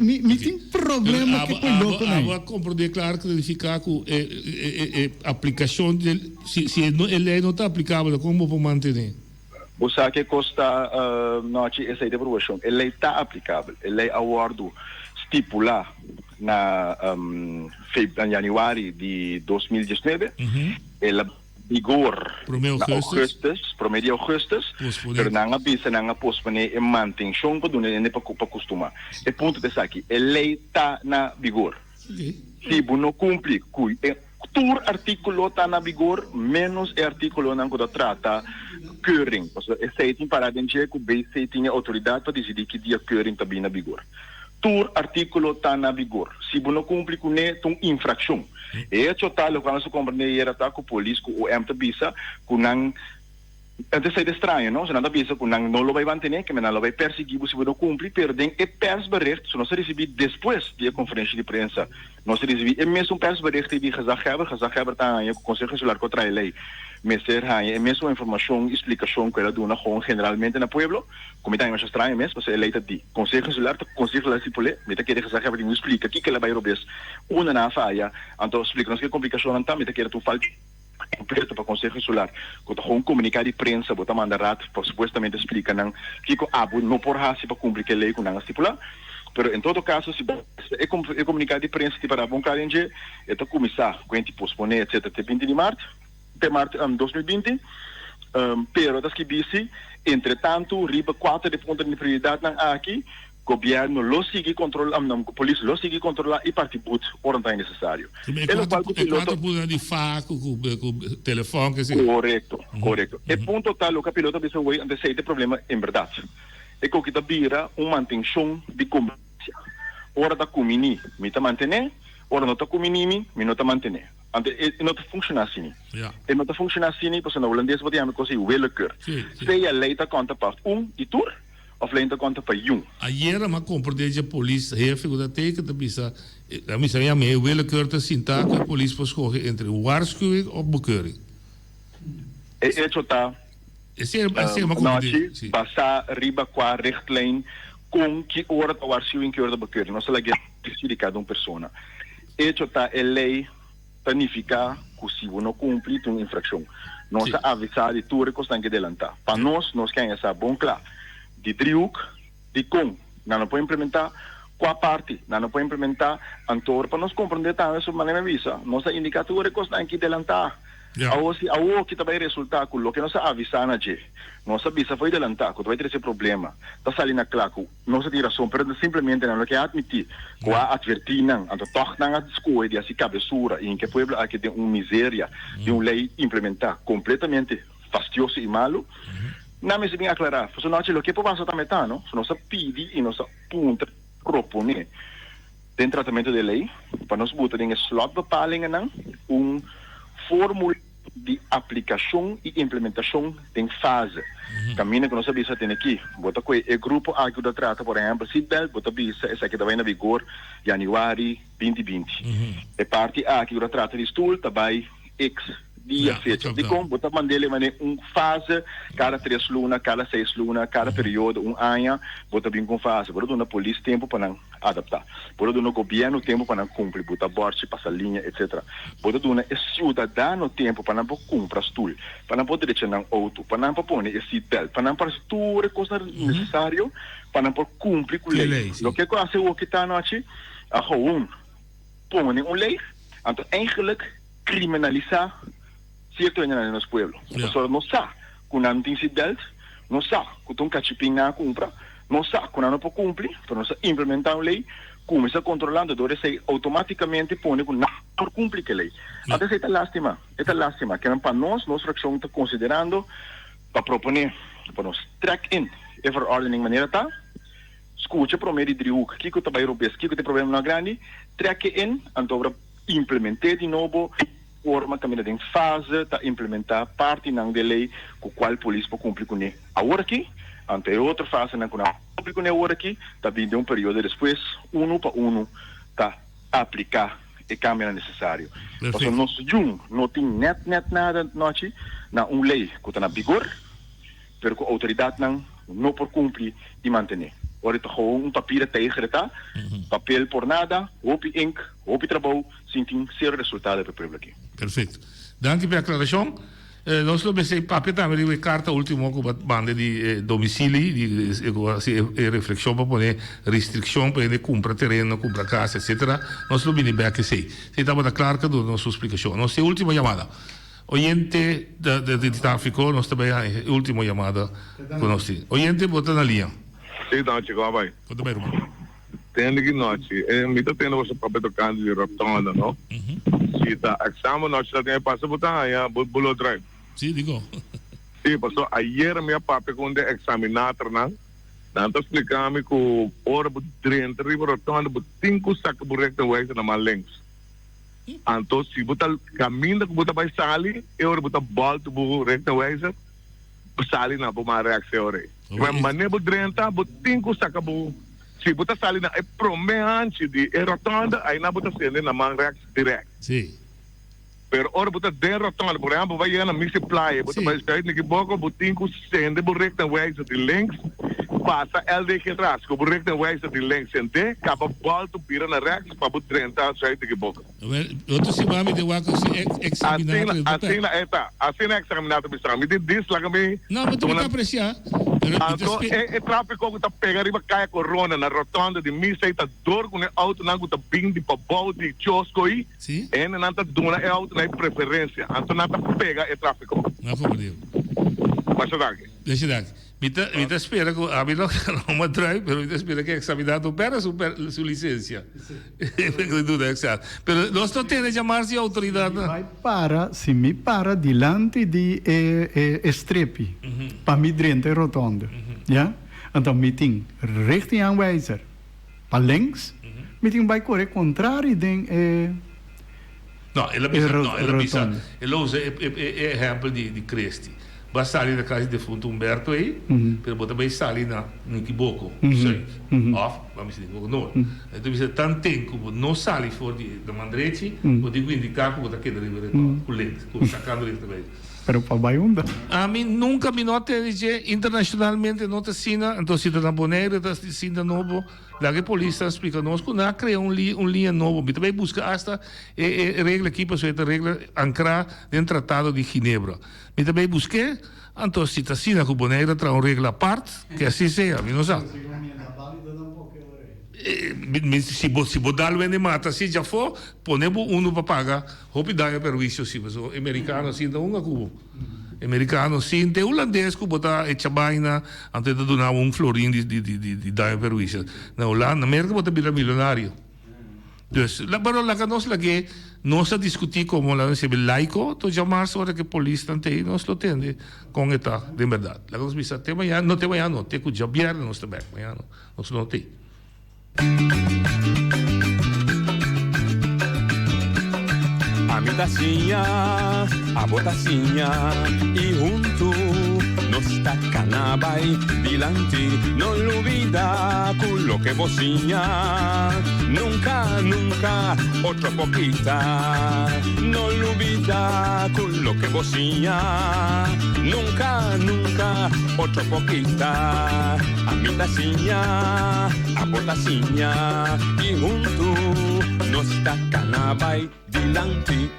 Me tem problema que põe louco né? Agora compreender claro que ficar com a aplicação se ele não está aplicável como vou manter? Você sabe que custa noite essa aprovação, ele está aplicável, ele é acordo estipular na januário de 2019, ele vigor Promedio Augustus, pero não avisa, não pospone e manutenção para donar nem para costuma. E ponto desse aqui, a lei está na vigor. Se não cumpre, todo artículo está na vigor, menos o artículo não que trata keuring. Esse tem para dizer que o BC tinha autoridade para decidir que dia keuring está bem na vigor. Todo artículo está na vigor. Se não cumpre com ele, tem infração. E é total, quando se compreende, era que a polícia, o MTBisa, que não... Antes é estranho, não? Se não avisa que não lo vai manter, que não lo vai perseguir se não cumpre, perdem e persbericht, se não se receber depois da conferência de prensa, não se receber, e mesmo persbericht de Gezagheber está em o Conselho Consular contra a lei, mas é mesmo informação, explicação que ela dá generalmente no pueblo, como está mais estranho mesmo, porque a lei está de Conselho Consular, Conselho Consular se pode, mas que Gezagheber não explica aqui que ela vai roubes, uma na falha, então explica, não sei que complicação não está, mas que ela tu falta completo para o Conselho Consular, que com comunicado de prensa, botar mandato, supostamente explica que não por raça para cumprir a lei que não estipula, mas em todo caso, se é comunicado de prensa para bom calendário, é para começar com a posponer, etc., até 20 de março, até março de 2020, pero das que disse, entretanto, riba 4 de ponto de prioridade aqui, o governo lo sigue controlando, a polícia lo sigue controlando e partibut ora não é necessário. Quanto pode de faco com o telefone que se... Correto. E ponto tal o piloto disse que antes esse problema em verdade. É que o que vira manutenção de comércio. Ora da comini, me está mantendo, ora não está comini, me não está mantendo. Não está funcionando assim. E não está funcionando assim, porque na holandês pode chamar coisa willekeur. Se a lei está conta para e tur, of lei está conta para Ayer mas compreende a polícia jefe que tem que bisa a missa ja mee willekeur te sinta que a polícia pode escolher entre waarschuwing of bekeuring. Isso está passar riba com a richtlijn com que hora a waarschuwing que hora de bekeuring. Não se lá de cada pessoa. Isso está a lei planificar que se não cumprir uma infração. Nós avisar de tudo que está que adelantar. Para nós queremos essa bom claro. De driehoek, de com, não pode implementar, qual parte, não pode implementar, então, para nós compreender também sobre a maneira visa, nossa indicadora custa que adelantar. A que também resulta com o que nós avisamos, nossa visa foi adelantar, que vai ter esse problema, está saindo claro, nossa direção, mas simplesmente não quer admitir, que a advertir, então, não a escolha de essa cabeçura, em que o povo aqui tem uma miséria, de uma lei implementar completamente fastidioso e malo. Não me bem aclarar, se nós o que passa também tá, não? Se nós pedir e nós punta propor tem tratamento de lei, para nós botar em slot bepaling fórmula de aplicação e implementação tem fase. Caminho que nós sabemos tem aqui, bota com o grupo aqui da trata, por exemplo, se bel bota bisa essa que vai na vigor januário 2020. E parte aqui da trata de estudo também dia fecha. De como botar mandele fase, cada 3 lunas, cada 6 lunas, cada período, ano, botar bem com fase. Bota na polícia tempo para adaptar. Bota no governo tempo para cumprir, botar borte, passar linha, etc. Bota na cidadão tempo para cumprir tudo, para poder deixar auto, para pôr esse tel, para para tudo coisa necessário, para cumprir com a lei. O que é o que está noite, a gewoon, põe uma lei, então eigenlijk criminalizar certo em nosso povo. A pessoa não sabe que não tem incidente, não sabe que tem cachipim na compra, não sabe que não pode cumprir, para nós implementar a lei, começa a controlar, então você automaticamente põe que não pode cumprir a lei. Até essa é lástima, que para nós, nossa fração está considerando, para proponer, para nós track-in, a verordening maneira está, escute para o meio de driehoek, que está bem europeus, que tem problema na grande, track-in, então implementar de novo, forma também tem fase para implementar parte da lei com a qual a polícia pode cumprir com ele. Agora aqui, ante outra fase na qual cumprir com ele agora aqui, também de período depois, para tá aplicar e câmera necessário. Porque nós não tem net nada noite na uma lei que está na vigor, mas a autoridade não pode cumprir e manter. Ora, gewoon papier tegen papel por nada, hoop ink, hoop trabalho, sem ser resultado para o povo aqui. Perfeito. Dank pela aclaração. Nós vamos ver papel também de carta última com banda de domicílio, de reflexão para poner restrição para ele comprar terreno, comprar casa, etc. Nós vamos ver que sei. Você estava claro que a nossa explicação. Nossa última chamada. oyente de tráfico, nós também a última chamada com nós. Oyente, bota na linha. Sim, não, Chico, vai. Tudo bem, irmão? Tem que noite. Me está tendo você papel tocando de rotonda, não? Sim, tá. Exame noite já tem passa botar aí, bulo drive. Sim, digo. Sim, passou ayer minha papel com de examinar, não? Nanto explicando que o hora do trem, riba rotonda, but 5 saca burreta wise na malengs. Então, se botar caminho que botar vai sair, eu botar volta burreta wise, sair na uma reação aí. Mas mané bu drenta, bu 5 saca bu. Se botar sair na é promeante de rotonda, aí na botar sendo na man reação direct. Sim. Pero ora botar de rotonda, por exemplo, vai na missy playa, botar vai sair niki boco, bu 5 sende burreta wise de links. Passa LD atrás, que o burro tem o de length sente, acaba volta pira na rex para o 30 sai de boca. Outro se mami de waco se examinar. Assim é examinado bisão. Me diz lá que me. Não, mas tu não apreciar. Então é tráfico que tá pegando riba caia corona na rotonda de missa e tá dor com o auto não tá bem de pabau de chosco aí. Sim. E não tá dona é auto na preferência. Então não tá pega é tráfico. Não foi Deus. Passa daqui. Deixa daqui. Mita espera que a mim não drive, pero mita espera que examinado para su licencia. Pero nós não temos chamar-se autoridade. Se me para diante de streep, para me drente rotonda, ja? Então me tem richting aanwijzer, para links, me tem vai correr contrário de não, ela usa exemplo de Cresti. Basta sair da casa de defunto Humberto aí, pero bota bem sair na Niquiboco, off, vamos dizer, não. Então você tanto tempo não sai fora da Mandrete, pode indicar que você quer derivar com lente, com sacando lente também. Pero para Baiunda. A mim nunca me nota internacionalmente nota sina, então se tá na boneira, tá sina novo, lá que a polícia explica nós que não cria linha novo, mas também busca hasta regra aqui para essa regra ancrar dentro do Tratado de Ginebra. Mas também busquei, então se tá sina com boneira traz uma regra à parte, que assim seja, não sabe. Se botar o ende mata, se já for, ponemos para pagar, roupa dá permisso, se o americano assim dá cubo. Americano sim, tem holandês que botar a baina antes de donar florim de dar permisso. Na Holanda, na América botar vira milionário. Dus, pero la que nós que nós a discutir como la se laico, to chamar sobre que polícia tem, nós lo tende com eta, de verdade. La que nós bisa tem amanhã, não tem amanhã, não tem que jabiar nós também, amanhã nós não tem. A mitacinha, a botacinha e junto nos tacanabay dilante, no olvida con lo que vocinha, nunca, nunca, otro poquita, no olvida con lo que vocinha, nunca, nunca, otro poquita, a mitacinha, a botacinha y junto nos tacanabay dilante.